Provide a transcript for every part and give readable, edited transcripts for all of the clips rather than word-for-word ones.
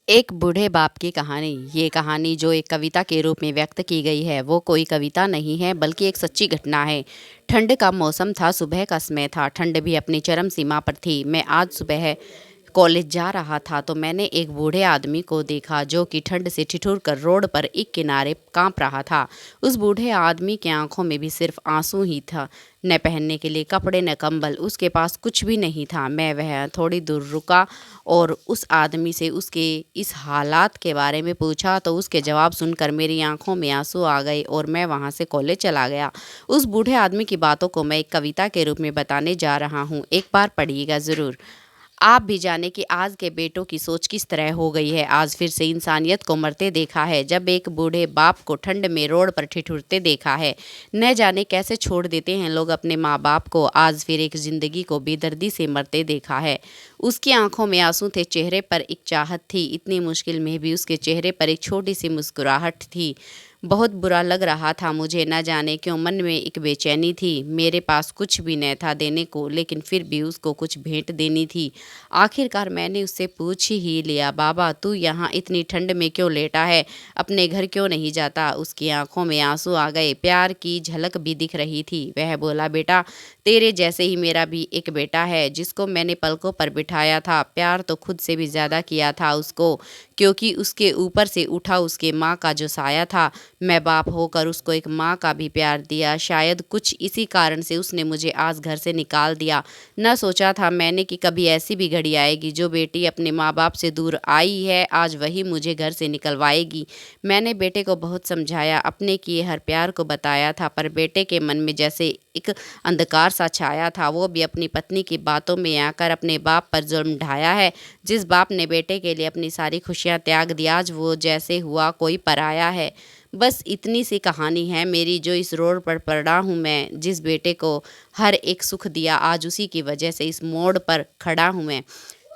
एक बूढ़े बाप की कहानी। ये कहानी जो एक कविता के रूप में व्यक्त की गई है वो कोई कविता नहीं है बल्कि एक सच्ची घटना है। ठंड का मौसम था, सुबह का समय था, ठंड भी अपनी चरम सीमा पर थी। मैं आज सुबह कॉलेज जा रहा था तो मैंने एक बूढ़े आदमी को देखा जो कि ठंड से ठिठुर कर रोड पर एक किनारे कांप रहा था। उस बूढ़े आदमी की आंखों में भी सिर्फ आंसू ही था, न पहनने के लिए कपड़े न कंबल, उसके पास कुछ भी नहीं था। मैं वह थोड़ी दूर रुका और उस आदमी से उसके इस हालात के बारे में पूछा तो उसके जवाब सुनकर मेरी आंखों में आंसू आ गए और मैं वहां से कॉलेज चला गया। उस बूढ़े आदमी की बातों को मैं एक कविता के रूप में बताने जा रहा हूँ, एक बार पढ़िएगा ज़रूर। आप भी जाने कि आज के बेटों की सोच किस तरह हो गई है। आज फिर से इंसानियत को मरते देखा है, जब एक बूढ़े बाप को ठंड में रोड पर ठिठुरते देखा है। न जाने कैसे छोड़ देते हैं लोग अपने माँ बाप को। आज फिर एक जिंदगी को बेदर्दी से मरते देखा है। उसकी आंखों में आंसू थे, चेहरे पर एक चाहत थी। इतनी मुश्किल में भी उसके चेहरे पर एक छोटी सी मुस्कुराहट थी। बहुत बुरा लग रहा था मुझे, न जाने क्यों मन में एक बेचैनी थी। मेरे पास कुछ भी न था देने को, लेकिन फिर भी उसको कुछ भेंट देनी थी। आखिरकार मैंने उससे पूछ ही लिया, बाबा तू यहाँ इतनी ठंड में क्यों लेटा है, अपने घर क्यों नहीं जाता। उसकी आंखों में आंसू आ गए, प्यार की झलक भी दिख रही थी। वह बोला, बेटा तेरे जैसे ही मेरा भी एक बेटा है जिसको मैंने पलकों पर बिठाया था। प्यार तो खुद से भी ज़्यादा किया था उसको, क्योंकि उसके ऊपर से उठा उसके माँ का जो साया था। मैं बाप होकर उसको एक माँ का भी प्यार दिया। शायद कुछ इसी कारण से उसने मुझे आज घर से निकाल दिया। न सोचा था मैंने कि कभी ऐसी भी घड़ी आएगी, जो बेटी अपने माँ बाप से दूर आई है आज वही मुझे घर से निकलवाएगी। मैंने बेटे को बहुत समझाया, अपने किए हर प्यार को बताया था, पर बेटे के मन में जैसे एक अंधकार सा छाया था। वो भी अपनी पत्नी की बातों में आकर अपने बाप पर जुल्म ढाया है। जिस बाप ने बेटे के लिए अपनी सारी खुशियाँ त्याग दी, आज वो जैसे हुआ कोई पराया है। बस इतनी सी कहानी है मेरी, जो इस रोड पर पड़ा हूँ मैं। जिस बेटे को हर एक सुख दिया, आज उसी की वजह से इस मोड़ पर खड़ा हूँ मैं।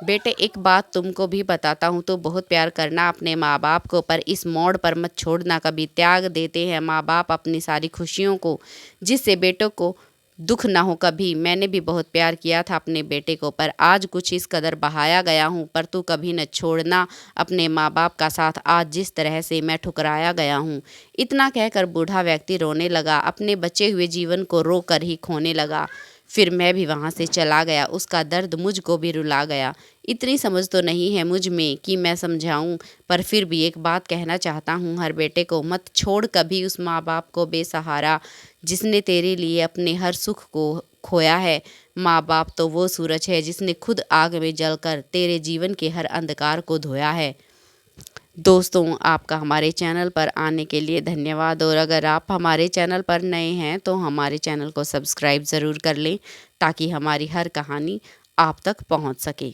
बेटे एक बात तुमको भी बताता हूँ, तो बहुत प्यार करना अपने माँ बाप को, पर इस मोड़ पर मत छोड़ना कभी। त्याग देते हैं माँ बाप अपनी सारी खुशियों को, जिससे बेटों को दुख ना हो कभी। मैंने भी बहुत प्यार किया था अपने बेटे को, पर आज कुछ इस कदर बहाया गया हूँ। पर तू कभी न छोड़ना अपने माँ बाप का साथ, आज जिस तरह से मैं ठुकराया गया हूँ। इतना कहकर बूढ़ा व्यक्ति रोने लगा, अपने बचे हुए जीवन को रो कर ही खोने लगा। फिर मैं भी वहाँ से चला गया, उसका दर्द मुझको भी रुला गया। इतनी समझ तो नहीं है मुझ में कि मैं समझाऊं, पर फिर भी एक बात कहना चाहता हूँ हर बेटे को, मत छोड़ कभी उस माँ बाप को बेसहारा, जिसने तेरे लिए अपने हर सुख को खोया है। माँ बाप तो वो सूरज है जिसने खुद आग में जलकर तेरे जीवन के हर अंधकार को धोया है। दोस्तों, आपका हमारे चैनल पर आने के लिए धन्यवाद, और अगर आप हमारे चैनल पर नए हैं तो हमारे चैनल को सब्सक्राइब ज़रूर कर लें, ताकि हमारी हर कहानी आप तक पहुंच सके।